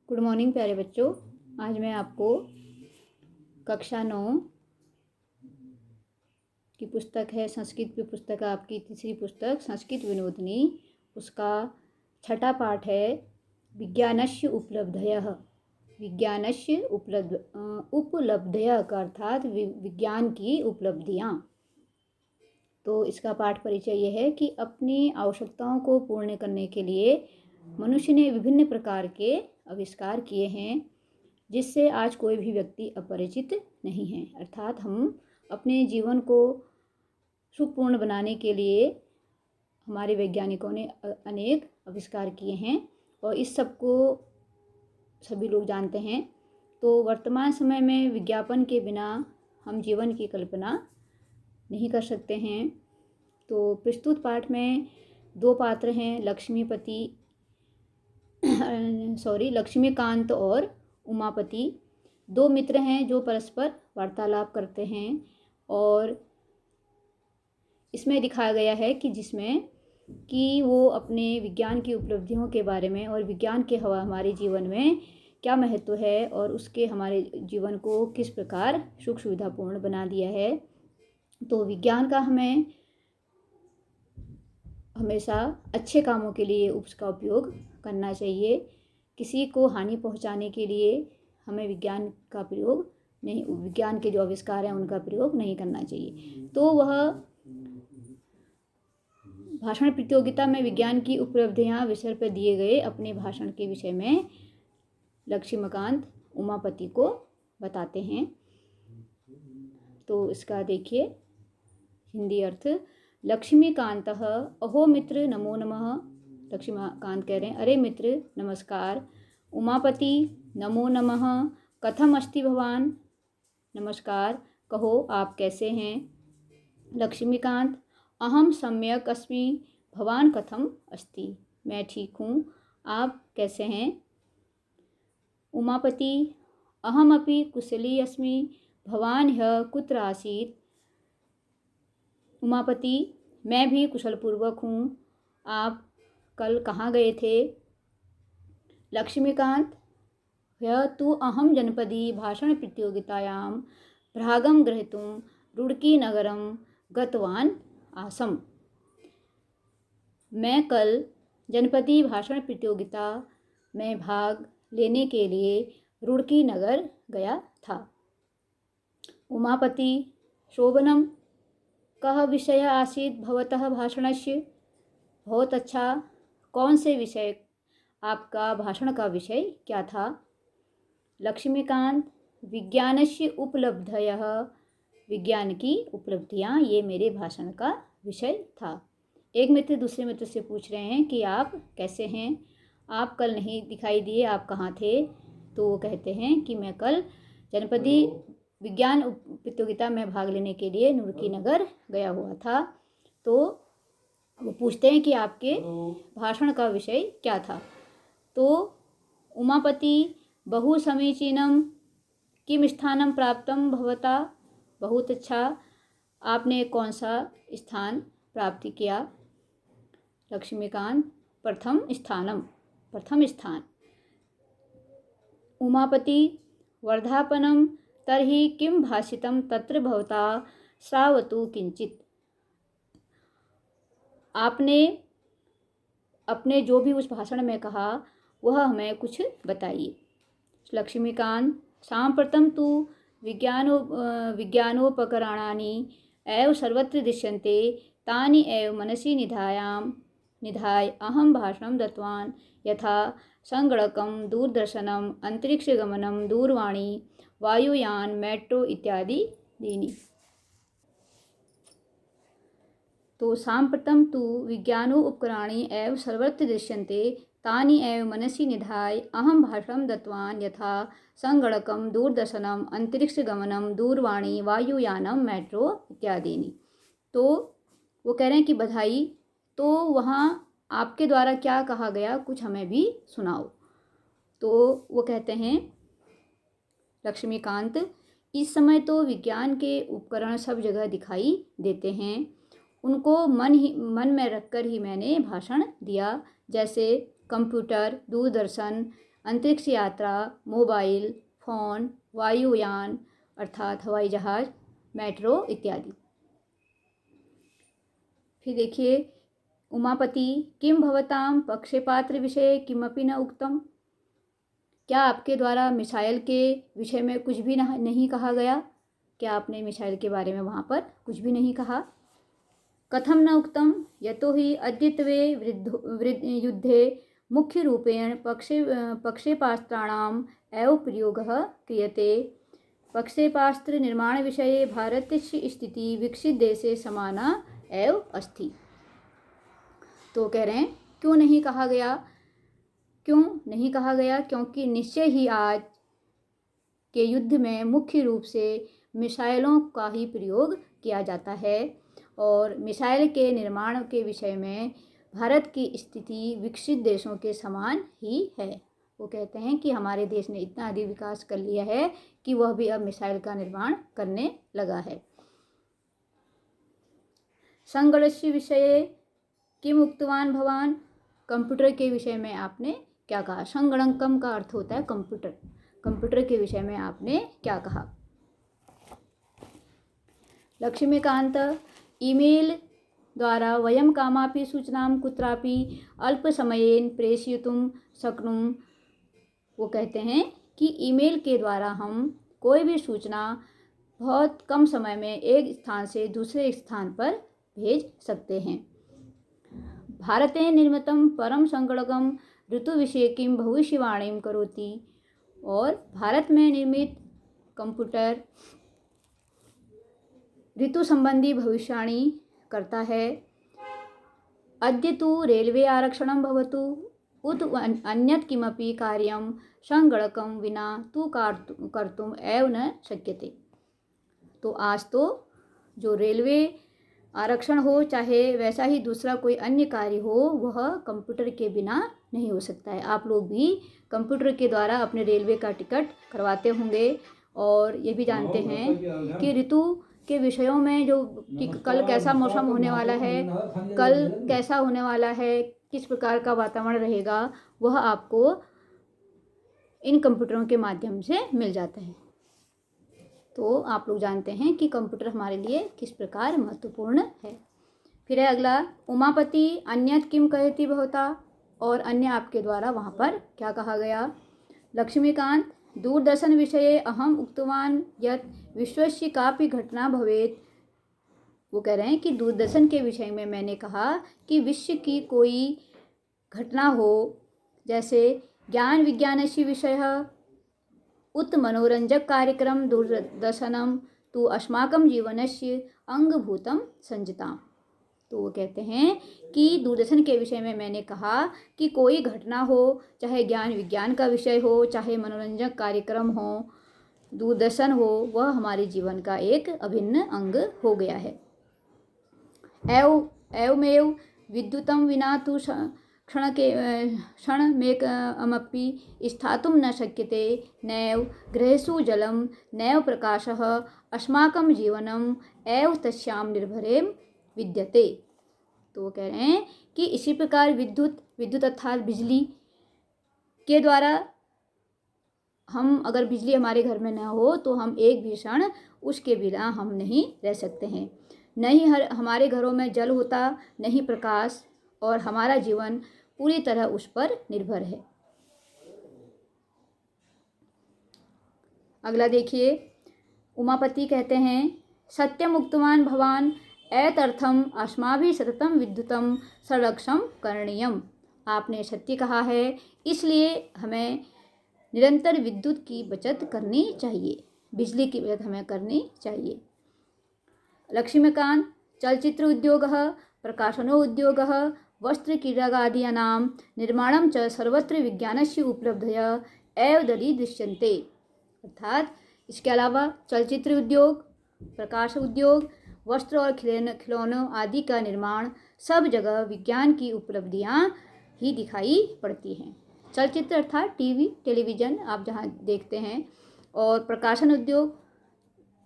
Good morning प्यारे बच्चों। आज मैं आपको कक्षा 9 की पुस्तक है, संस्कृत की पुस्तक, आपकी तीसरी पुस्तक संस्कृत विनोदिनी, उसका छठा पाठ है विज्ञानस्य उपलब्धयः। विज्ञानस्य उपलब्धयः का अर्थात विज्ञान की उपलब्धियाँ। तो इसका पाठ परिचय यह है कि अपनी आवश्यकताओं को पूर्ण करने के लिए मनुष्य ने विभिन्न प्रकार के आविष्कार किए हैं, जिससे आज कोई भी व्यक्ति अपरिचित नहीं है। अर्थात हम अपने जीवन को सुखपूर्ण बनाने के लिए हमारे वैज्ञानिकों ने अनेक आविष्कार किए हैं और इस सब को सभी लोग जानते हैं। तो वर्तमान समय में विज्ञापन के बिना हम जीवन की कल्पना नहीं कर सकते हैं। तो प्रस्तुत पाठ में दो पात्र हैं, लक्ष्मीकांत और उमापति। दो मित्र हैं जो परस्पर वार्तालाप करते हैं और इसमें दिखाया गया है कि वो अपने विज्ञान की उपलब्धियों के बारे में और विज्ञान के हमारे जीवन में क्या महत्व है और उसके हमारे जीवन को किस प्रकार सुख सुविधापूर्ण बना दिया है। तो विज्ञान का हमें हमेशा अच्छे कामों के लिए उसका उपयोग करना चाहिए। किसी को हानि पहुंचाने के लिए हमें विज्ञान के जो आविष्कार हैं उनका प्रयोग नहीं करना चाहिए। तो वह भाषण प्रतियोगिता में विज्ञान की उपलब्धियां विषय पर दिए गए अपने भाषण के विषय में लक्ष्मीकांत उमापति को बताते हैं। तो इसका देखिए हिंदी अर्थ। लक्ष्मीकांतः अहो मित्र नमो नमः। लक्ष्मीकांत कह रहे हैं, अरे मित्र नमस्कार। उमापति नमो नमः, कथम अस्ति भवान। नमस्कार, कहो आप कैसे हैं। लक्ष्मीकांत, अहम सम्यक अस्मि, भवान कथम अस्ति। मैं ठीक हूँ, आप कैसे हैं। उमापति, अहमपि कुशली अस्मि, भवान ह्यः कुत्र आसीत्। उमापति, मैं भी कुशलपूर्वक हूँ, आप कल कहाँ गए थे। लक्ष्मीकांत, ह्यः तु अहं जनपदी भाषण प्रतियोगितायां भागं ग्रहीतुं रुड़कीनगरं गतवान् आसम्। मैं कल जनपदी भाषण प्रतियोगिता में भाग लेने के लिए रुड़की नगर गया था। उमापति, शोभनम, कः विषय आसीत् भवतः भाषणस्य। बहुत अच्छा, कौन से विषय, आपका भाषण का विषय क्या था। लक्ष्मीकांत, विज्ञानस्य उपलब्धयः, विज्ञान की उपलब्धियाँ, ये मेरे भाषण का विषय था। एक मित्र दूसरे मित्र से पूछ रहे हैं कि आप कैसे हैं, आप कल नहीं दिखाई दिए, आप कहाँ थे। तो वो कहते हैं कि मैं कल जनपदी विज्ञान प्रतियोगिता में भाग लेने के लिए रुड़की नगर गया हुआ था। तो वो पूछते हैं कि आपके भाषण का विषय क्या था। तो उमापति, बहु समीचीनम, किम स्थानं प्राप्तं भवता। बहुत अच्छा, आपने कौन सा स्थान प्राप्त किया। लक्ष्मीकांत, प्रथम स्थान। उमापति, वर्धापनं, तर्हि किं भाषितं तत्र भवता, श्रावतु किंचित। आपने अपने जो भी उस भाषण में कहा वह हमें कुछ बताइए। लक्ष्मीकांत, साम्प्रतं तु विज्ञानोपकरणानि एव सर्वत्र दृश्यन्ते, तानि एव मनसि निधाय अहं भाषणं दत्तवान्, यथा संगणकं, दूरदर्शनम्, अंतरिक्षगमनं, दूरवाणी, वायुयान, मेट्रो इत्यादि दीनि। तो साम्प्रतं तु विज्ञानोपकरणानि एव सर्वत्र दृश्यन्ते, तानि एव मनसि निधाय अहं भाषणं दत्तवान्, यथा संगणकं, दूरदर्शनम्, अंतरिक्षगमनं, दूरवाणी, वायुयानम, मेट्रो इत्यादि। तो वो कह रहे हैं कि बधाई, तो वहाँ आपके द्वारा क्या कहा गया, कुछ हमें भी सुनाओ। तो वो कहते हैं लक्ष्मीकांत, इस समय तो विज्ञान के उपकरण सब जगह दिखाई देते हैं, उनको मन में रखकर ही मैंने भाषण दिया। जैसे कंप्यूटर, दूरदर्शन, अंतरिक्ष यात्रा, मोबाइल फ़ोन, वायुयान अर्थात हवाई जहाज़, मेट्रो इत्यादि। फिर देखिए उमापति, किं भवतां प्रक्षेपास्त्र विषये किमपि न उक्तम। क्या आपके द्वारा मिसाइल के विषय में कुछ भी नहीं कहा गया? क्या आपने मिसाइल के बारे में वहाँ पर कुछ भी नहीं कहा? कथम न उक्तम यतो हि अद्यत्वे युद्धे मुख्यरूपेण प्रक्षेपास्त्राणाम् एव प्रयोगः क्रियते। प्रक्षेपास्त्र निर्माण विषये भारतस्य स्थिति विकसित देशे समाना एव अस्ति। तो कह रहे हैं क्यों नहीं कहा गया? क्यों नहीं कहा गया? क्योंकि निश्चय ही आज के युद्ध में मुख्य रूप से मिसाइलों का ही प्रयोग किया जाता है और मिसाइल के निर्माण के विषय में भारत की स्थिति विकसित देशों के समान ही है। वो कहते हैं कि हमारे देश ने इतना अधिक विकास कर लिया है कि वह भी अब मिसाइल का निर्माण करने लगा है। संगणकस्य विषये किम उक्तवान भवान। कंप्यूटर के विषय में आपने क्या कहा? संगणकम का अर्थ होता है कंप्यूटर। कंप्यूटर के विषय में आपने क्या कहा? लक्ष्मीकांत, ईमेल द्वारा वयं कामापि सूचनां कुत्रापि अल्पसमयेन प्रेषयितुं शक्नुम। वो कहते हैं कि ईमेल के द्वारा हम कोई भी सूचना बहुत कम समय में एक स्थान से दूसरे स्थान पर भेज सकते हैं। भारते निर्मितं परम संगणकं ऋतुविषयकीं भविष्यवाणीं करोति। और भारत में निर्मित कंप्यूटर ऋतु संबंधी भविष्यवाणी करता है। अद्य तु रेलवे आरक्षणं भवतु उत अन्यत् किमपि कार्यं संगणकं विना तु कर्तुम् एव न शक्यते। तो आज तो जो रेलवे आरक्षण हो चाहे वैसा ही दूसरा कोई अन्य कार्य हो वह कंप्यूटर के बिना नहीं हो सकता है। आप लोग भी कंप्यूटर के द्वारा अपने रेलवे का टिकट करवाते होंगे और ये भी जानते हैं कि ऋतु के विषयों में जो कि कल कैसा मौसम होने वाला है, कल कैसा होने वाला है, किस प्रकार का वातावरण रहेगा, वह आपको इन कंप्यूटरों के माध्यम से मिल जाता है। तो आप लोग जानते हैं कि कंप्यूटर हमारे लिए किस प्रकार महत्वपूर्ण है। फिर है अगला, उमापति अन्यत् किम कहती भवता। और अन्य आपके द्वारा वहाँ पर क्या कहा गया? लक्ष्मीकांत, दूरदर्शन विषये अहम उक्तवान यत् विश्वस्य कापि घटना भवेत्। वो कह रहे हैं कि दूरदर्शन के विषय में मैंने कहा कि विश्व की कोई घटना हो, जैसे ज्ञान विज्ञानस्य विषयः उत मनोरंजक कार्यक्रम दूरदर्शनम तो अस्माकं जीवनस्य अंगभूतं संजिताम्। तो वो कहते हैं कि दूरदर्शन के विषय में मैंने कहा कि कोई घटना हो, चाहे ज्ञान विज्ञान का विषय हो, चाहे मनोरंजक कार्यक्रम हो, दूरदर्शन हो, वह हमारे जीवन का एक अभिन्न अंग हो गया है। एवमेव विद्युतं विना तु क्षणमेकमपि स्थातुं न शक्यते। नैव गृहेषु जलं नैव प्रकाशः अस्माकं जीवनम् एव तस्यां निर्भरेम विद्यते। तो वो कह रहे हैं कि इसी प्रकार विद्युत अर्थात बिजली के द्वारा हम अगर बिजली हमारे घर में न हो तो हम एक भी क्षण उसके बिना हम नहीं रह सकते हैं। नहीं हमारे घरों में जल होता, नहीं प्रकाश, और हमारा जीवन पूरी तरह उस पर निर्भर है। अगला देखिए, उमापति कहते हैं सत्यम उक्तवान भवान एतर्थम अस्माभिः सततं विद्युतं संरक्षणं करणीयम। आपने सत्य कहा है, इसलिए हमें निरंतर विद्युत की बचत करनी चाहिए, बिजली की बचत हमें करनी चाहिए। लक्ष्मीकांत, चलचित्र उद्योगः, प्रकाशनो उद्योगः, वस्त्रक्रीडागादीनां निर्माणं च सर्वत्र विज्ञानस्य उपलब्धया एव दरीदृश्यन्ते। अर्थात इसके अलावा चलचित्र उद्योग, प्रकाश उद्योग, वस्त्र और खिलौनों आदि का निर्माण सब जगह विज्ञान की उपलब्धियां ही दिखाई पड़ती हैं। चलचित्र अर्थात टीवी टेलीविज़न आप जहाँ देखते हैं, और प्रकाशन उद्योग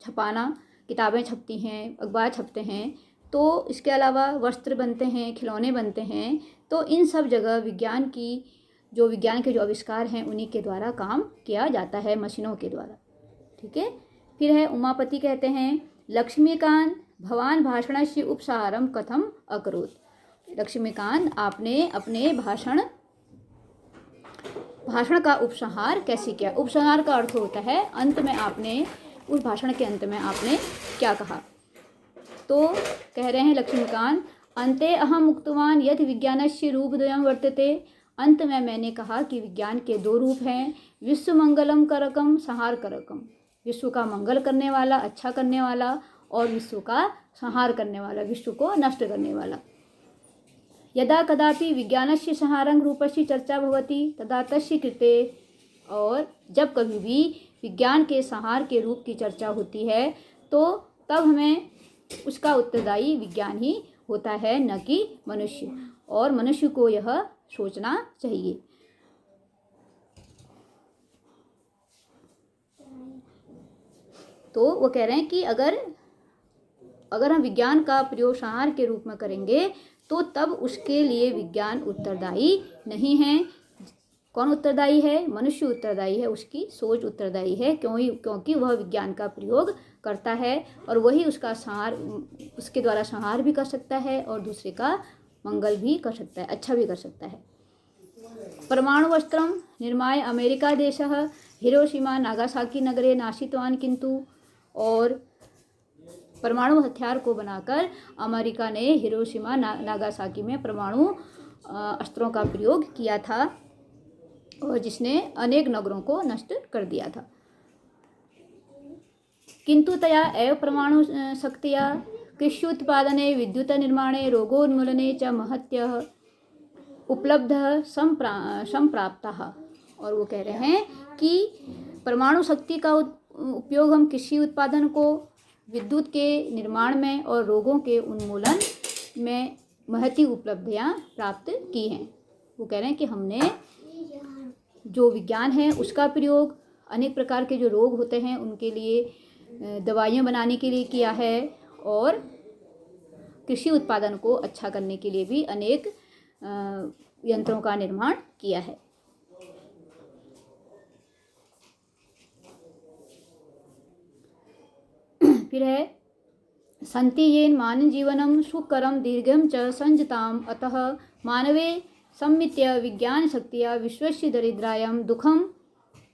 छपाना, किताबें छपती हैं, अखबार छपते हैं। तो इसके अलावा वस्त्र बनते हैं, खिलौने बनते हैं। तो इन सब जगह विज्ञान की जो विज्ञान के जो आविष्कार हैं उन्हीं के द्वारा काम किया जाता है, मशीनों के द्वारा। ठीक है। फिर है उमापति कहते हैं, लक्ष्मीकांत भवान भाषणस्य उपसारम कथम अकरोत्। लक्ष्मीकांत, आपने अपने भाषण का उपसंहार कैसे किया। उपसंहार का अर्थ होता है अंत में आपने, उस भाषण के अंत में आपने क्या कहा। तो कह रहे हैं लक्ष्मीकांत, अन्ते अहम उक्तवान यदि विज्ञानस्य रूपद्वयं वर्तते। अंत में मैंने कहा कि विज्ञान के दो रूप हैं, विश्व मंगलम करकम संहार करकम। विश्व का मंगल करने वाला, अच्छा करने वाला, और विश्व का संहार करने वाला, विश्व को नष्ट करने वाला। यदा कदापि विज्ञानस्य संहारं रूपस्य चर्चा भवति तदा तस्य कृते। और जब कभी भी विज्ञान के संहार के रूप की चर्चा होती है तो तब हमें उसका उत्तरदायी विज्ञान ही होता है, न कि मनुष्य। और मनुष्य को यह सोचना चाहिए। तो वो कह रहे हैं कि अगर हम विज्ञान का प्रयोग संहार के रूप में करेंगे तो तब उसके लिए विज्ञान उत्तरदायी नहीं है। कौन उत्तरदायी है? मनुष्य उत्तरदायी है, उसकी सोच उत्तरदायी है, क्योंकि वह विज्ञान का प्रयोग करता है और वही उसका संहार, उसके द्वारा संहार भी कर सकता है और दूसरे का मंगल भी कर सकता है, अच्छा भी कर सकता है। परमाणुवस्त्रं निर्माय अमेरिका देशः हिरोशिमा नागासाकी नगरे नाशितवान् किन्तु। और परमाणु हथियार को बनाकर अमेरिका ने हिरोशिमा नागासाकी में परमाणु अस्त्रों का प्रयोग किया था और जिसने अनेक नगरों को नष्ट कर दिया था। किंतु तया एव परमाणु शक्तिया कृषि उत्पादने, विद्युत निर्माणे, रोगोन्मूलने च महत्यः उपलब्धः संप्राप्तः। और वो कह रहे हैं कि परमाणु शक्ति का उपयोग हम कृषि उत्पादन को, विद्युत के निर्माण में और रोगों के उन्मूलन में महती उपलब्धियां प्राप्त की हैं। वो कह रहे हैं कि हमने जो विज्ञान है उसका प्रयोग अनेक प्रकार के जो रोग होते हैं उनके लिए दवाइयाँ बनाने के लिए किया है और कृषि उत्पादन को अच्छा करने के लिए भी अनेक यंत्रों का निर्माण किया है। फिर है संति येन मान जीवनम सुकरम दीर्घम च संजताम अतः मानवे सम्मित्य विज्ञान शक्तिया विश्वस्य दरिद्रायम दुखम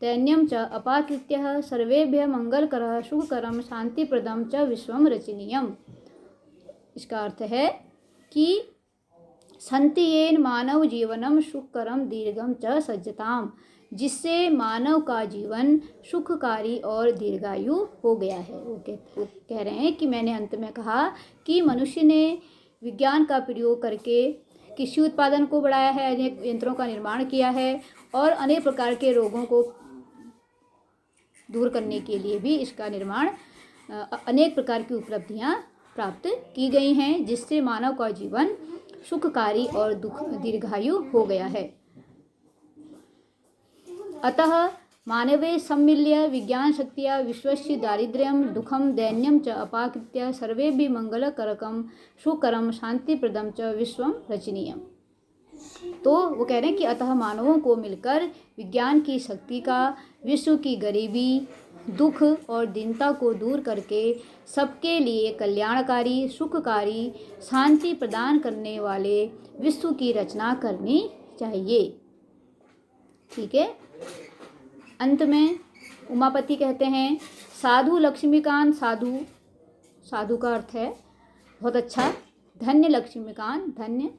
दैन्यम च अपाकृत्य सर्वेभ्य मंगलकरः सुखकरम शांतिप्रदम च विश्वम रचनीयम। इसका अर्थ है कि संति येन मानव जीवनम सुखकरम दीर्घम च सज्जताम, जिससे मानव का जीवन सुखकारी और दीर्घायु हो गया है। वो कह रहे हैं कि मैंने अंत में कहा कि मनुष्य ने विज्ञान का प्रयोग करके कृषि उत्पादन को बढ़ाया है, अनेक यंत्रों का निर्माण किया है और अनेक प्रकार के रोगों को दूर करने के लिए भी इसका निर्माण, अनेक प्रकार की उपलब्धियां प्राप्त की गई हैं, जिससे मानव का जीवन सुखकारी और दीर्घायु हो गया है। अतः मानवे सम्मिल्य विज्ञान शक्तिया विश्वस्य दारिद्र्यम दुखम दैन्यम च अपाकृत्य सर्वेभि मंगलकरकम सुकरम शांतिप्रदम च विश्वम रचनीयम। तो वो कह रहे हैं कि अतः मानवों को मिलकर विज्ञान की शक्ति का विश्व की गरीबी, दुख और दीनता को दूर करके सबके लिए कल्याणकारी, सुखकारी, शांति प्रदान करने वाले विश्व की रचना करनी चाहिए। ठीक है। अंत में उमापति कहते हैं, साधु लक्ष्मीकांत, साधु, साधु का अर्थ है बहुत अच्छा, धन्य लक्ष्मीकांत, धन्य।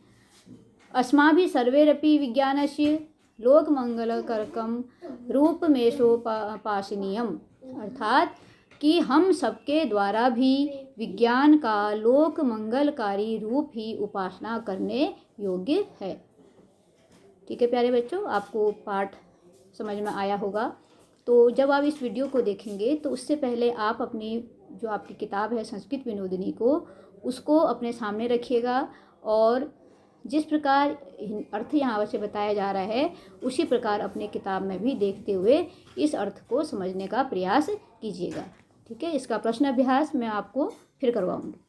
अस्माभिः सर्वैरपि विज्ञानस्य लोकमंगलकरकं रूपमेषोपासनीयम्। अर्थात कि हम सबके द्वारा भी विज्ञान का लोक मंगलकारी रूप ही उपासना करने योग्य है। ठीक है प्यारे बच्चों, आपको पाठ समझ में आया होगा। तो जब आप इस वीडियो को देखेंगे तो उससे पहले आप अपनी जो आपकी किताब है संस्कृत विनोदिनी को, उसको अपने सामने रखिएगा और जिस प्रकार अर्थ यहाँ से बताया जा रहा है उसी प्रकार अपने किताब में भी देखते हुए इस अर्थ को समझने का प्रयास कीजिएगा। ठीक है। इसका प्रश्न अभ्यास मैं आपको फिर करवाऊँगी।